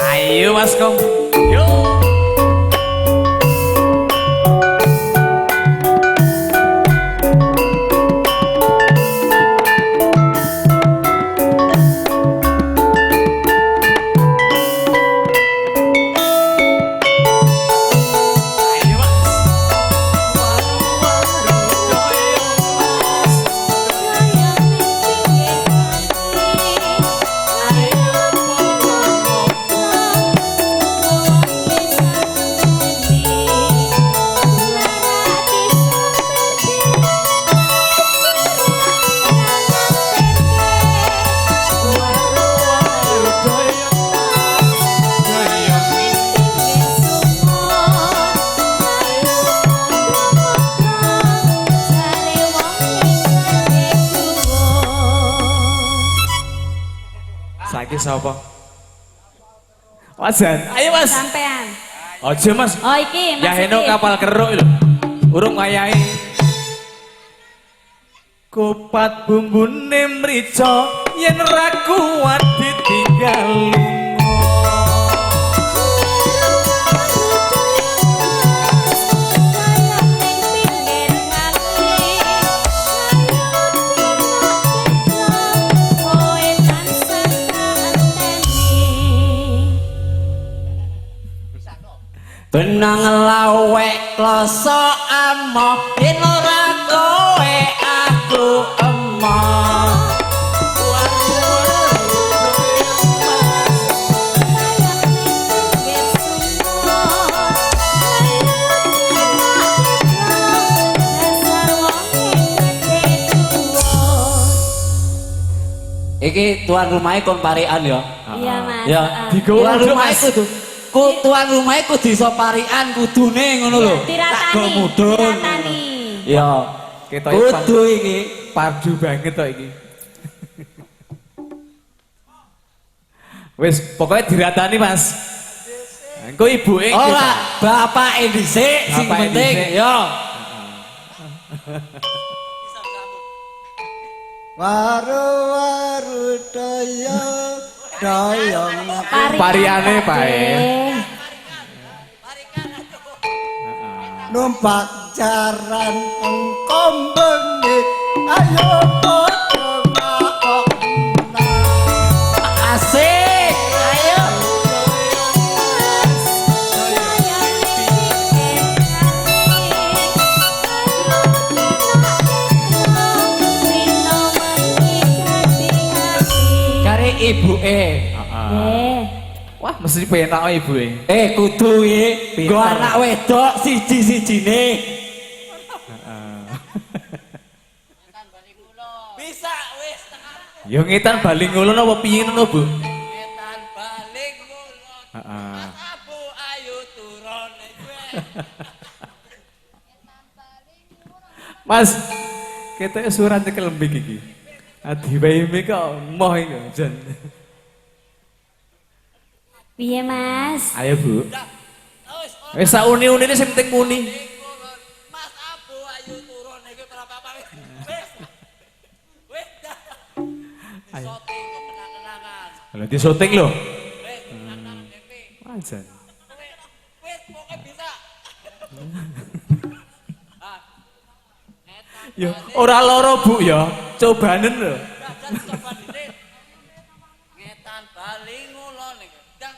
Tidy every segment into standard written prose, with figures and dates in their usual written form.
Ayo Mas Kom. Yuk. Saiki sapa? Wajan. Ayo Mas. Sampean. Aja Mas. Oh iki Mas. Ya Heno kapal keruk lho. Urung wayahe. Kupat bumbune mrica yen ra kuat ditinggal. Benang lawek kloso amo yen ora kowe aku emoh. Iki tuan rumahnya kon parian ya. Iya Mas. Ya, digawa tuan rumahnya kudu tuan rumahnya kudu iso parian kudune ngono lho. Tak go mudun. Diratani. Ya, Ketoke kudu iki pardu banget kok iki. Wis pokoknya diratani Mas. Engko ibuke ora bapake dhisik sing Bapake penting dhisik. ya. Waru-waru doyong Pariane pae. numpak jaran engkom bengi ayo padha ngakokna Asik. Ayo. Kare ibuke. Wah, mesti penak kok ibuke. Kudu iki Pinter. nggo anak wedok siji-sijine. Bisa wis Yo ngetan baling ngulon apa piye ngono, Bu? ngetan balik ngulon. Heeh. Abu ayu turun kowe. Mas, ketoke surat cekel lembik iki. Adi wae kok moh iki jan. Piye Mas? Ayo, Bu. Wis sak uni-unine sing penting muni. Mas Abu ayu turun iki berapa wis. Wis dah. Soting kok kenang-kenangan. Lah di syuting lho. Wis kenang-kenangan dewe. Wajan. Wis pokoke bisa. Yo, ora loro, Bu ya. Cobanen lho. Dadan coba dhisik. Ngetan bali ngulon iki. Dang.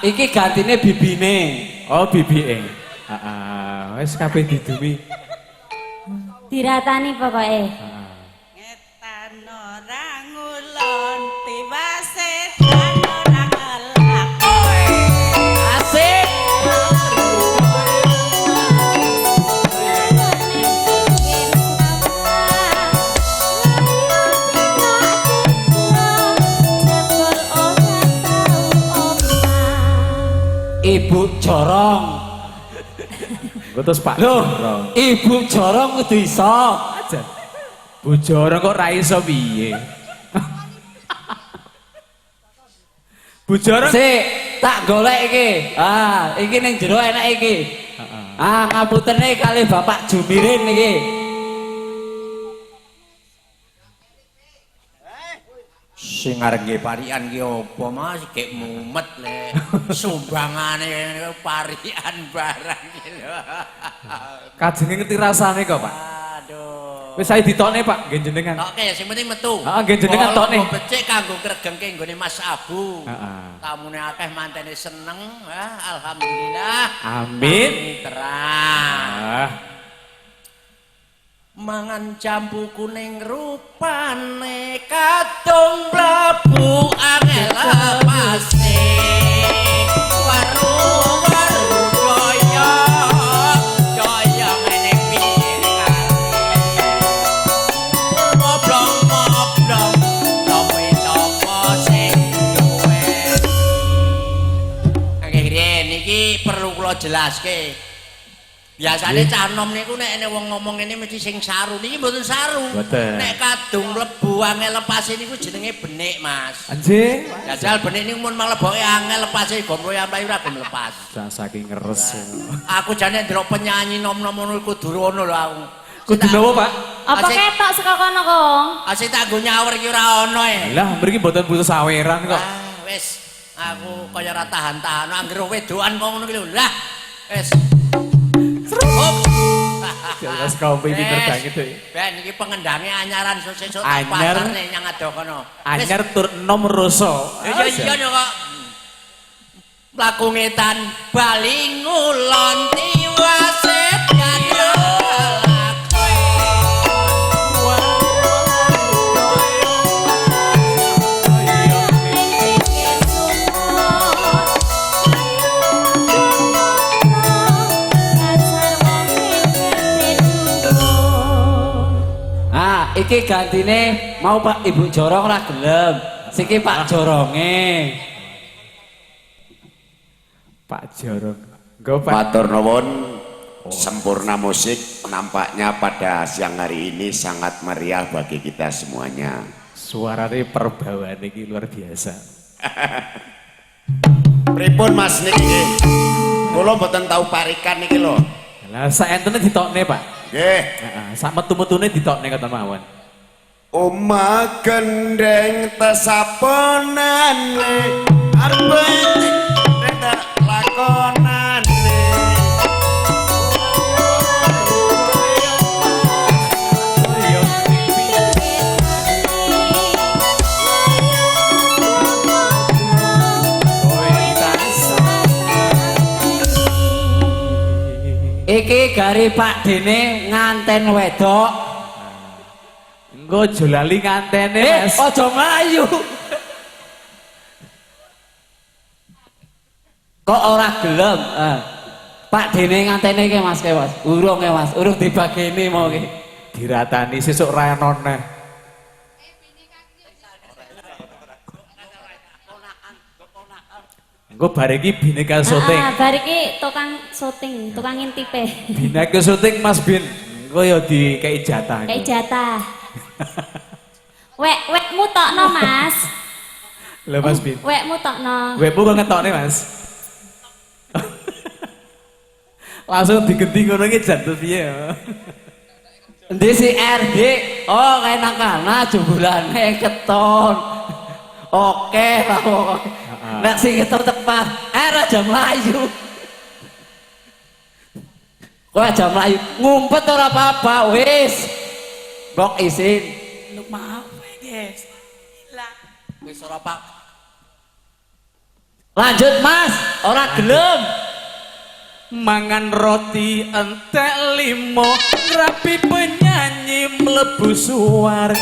Iki gantine bibine. Oh, bibike. Heeh. Wis kabeh didumi. Diratani pokoke. Ngetan ora ngulon tiba setan ora ngelak Asik. Ibu Jorong. Engko terus Pak. Loh, Jorong. Ibu Jorong kudu iso. Wajan. Bu Jorong kok ra iso piye? Bu Jorong. Sik, tak golek iki. Iki ning jero enak iki. Ngaputene kali Bapak Jumirin iki. Sing arep nggih parikan ki apa Mas? Gek mumet le. Sumbangane parikan barang ki lho. Kajenge ngerti rasane kok, Pak. Aduh. Wis saya ditokne, Pak, nggih jenengan. Toke sing penting metu. Heeh, nggih jenengan tokne. Becik kanggo kregengke nggone Mas Abu. Heeh. Tamune akeh mantene seneng, alhamdulillah. Amin. Terang. Ah. Mangan jambu kuning rupane kadung mlebu angel pasti waru-waru kaya kaya ngene piye moblong-moblong tapi sapa sing duwe niki perlu kula jelaske. Biasane cah nom niku nek wong ngomong ngene mesti sing saru. Niki mboten saru. Mboten. Nek kadung mlebu angel lepase niku jenenge benik, Mas. Anjing. Jajal benik niku mun mleboke angel lepase gono ampai ora gelem lepas. Saking ngeres. Aku jane ndelok penyanyi nom-nom ngono kudu rono lho aku. Kudu nopo, Pak? Apa ketok saka kono, Kong? Asih tak nggo nyawer iki ora ono e. Lah, mriki mboten butuh saweran kok. Wis, aku kaya ora tahan-tahan anggere wedokan kok ngono ki lho. Lah, wis. Jelas kau pinter banget tuh. Ben iki pengendange anyaran sesuk Anyar. pasar nek nyang ado kono. Anyar tur nom roso. Iya iya kok. Mlaku ngetan bali ngulon tiwaset kaya Iki gantine mau Pak Ibu Jorong ora gelem. Siki Pak Joronge. Pak Jorong. Go Pak. Matur nuwun. Sempurna musik nampaknya pada siang hari ini sangat meriah bagi kita semuanya. Suarane perbawaan iki luar biasa. Pripun Mas niki? Kula mboten tahu parikan niki lho. Lah saentene ditokne, Pak. Nggih. Heeh, sak metu-metune ditokne kata mawon. Oma gendeng tesaponane arep reda lakonane. Iki gari Pak Dene nganten wedok. Engko aja lali ngantene, Mas. Aja mlayu. Kok ora gelem? Pak Dene ngantene iki Mas ke Mas. Urung ya Mas, urung dibageni mau iki. Diratani sesuk ra ono neh. Engko bar iki bineka syuting. Bar iki tukang syuting, tukang intipe. Bineka syuting Mas Bin. Engko ya dikei jatah. Kayak jatah. Wekmu tokno, Mas. Lho Mas Bin. Wekmu tokno. Wekmu kok ngetokne, Mas? Langsung digenti ngono iki jantung piye ya. Endi si RD? Oh, enak-enak jumbolane keton. Oke, lah. Nek sing keton tepat, aja mlayu. Kok aja mlayu, ngumpet ora apa-apa, wis. Mbok isin. Lu maaf guys. Lah, wis ora Pak. Lanjut Mas, ora gelem. Mangan roti entek limo, rapi penyanyi mlebu swarga.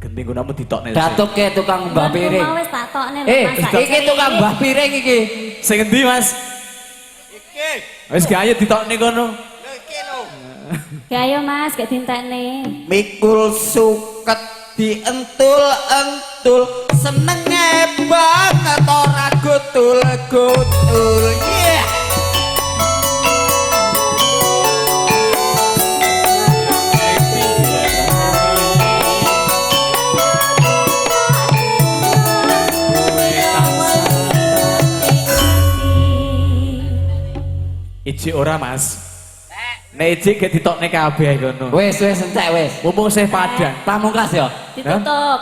Genting namu ditokne. Datuke tukang mbah piring. Wis tak tokne Iki tukang mbah piring iki. Sing endi, Mas? Iki. Wis gak ayo ditokne kono. Lho iki lho. Ya ayo Mas, gak dintekne. Mikul suket dientul-entul senenge banget ora gutul-gutul. Yeah. Ijik ora Mas. Nek ijik gak ditokne kabeh ngono. Wis entek wis. Mumpung sih padang. Pamungkas ya. Ditutup.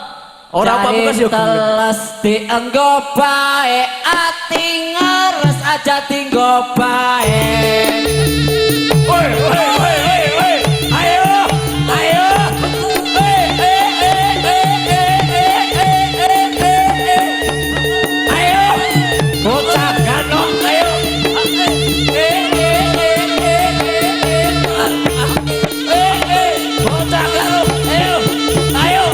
Ora pamungkas yo gelem. teles dienggo bae ati ngeres aja tinggo bae. Woi. Ayo. Ayo. Bocah ganong ayo. Bocah ganong ayo. Ayo.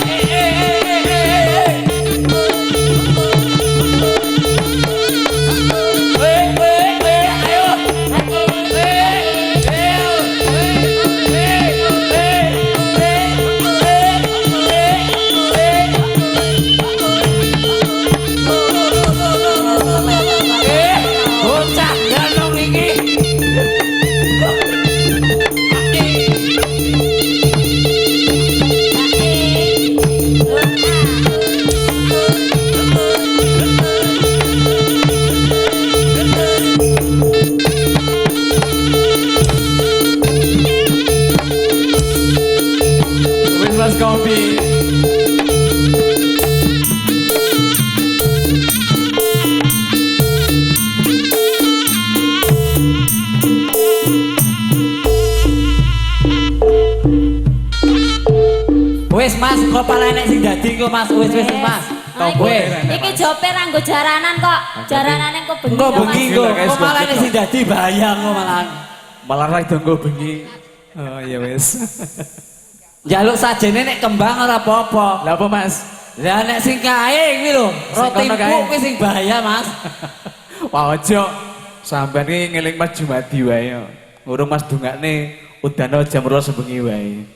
Bocah ganong iki. Wis Mas kopi. Wis Mas, kok pala enek sing dadi kok Mas. Wis Mas. Wis. Iki jope ra nggo jaranan kok. Jaranane kok bengi. Engko kok, Mas. bengi kok malah enek sing dadi bahaya kok malah. Malah ra donggo bengi. Oh ya wis. Njaluk sajene nek kembang ora apa-apa. Lah apa Mas? Lah nek sing kae kuwi lho, roti kono kae. empuk kuwi sing bahaya Mas. Wah ojo. Sampeyan iki ngeling Mas Jumadi wae. Urung Mas dungakne udane jam 2 sebengi wae.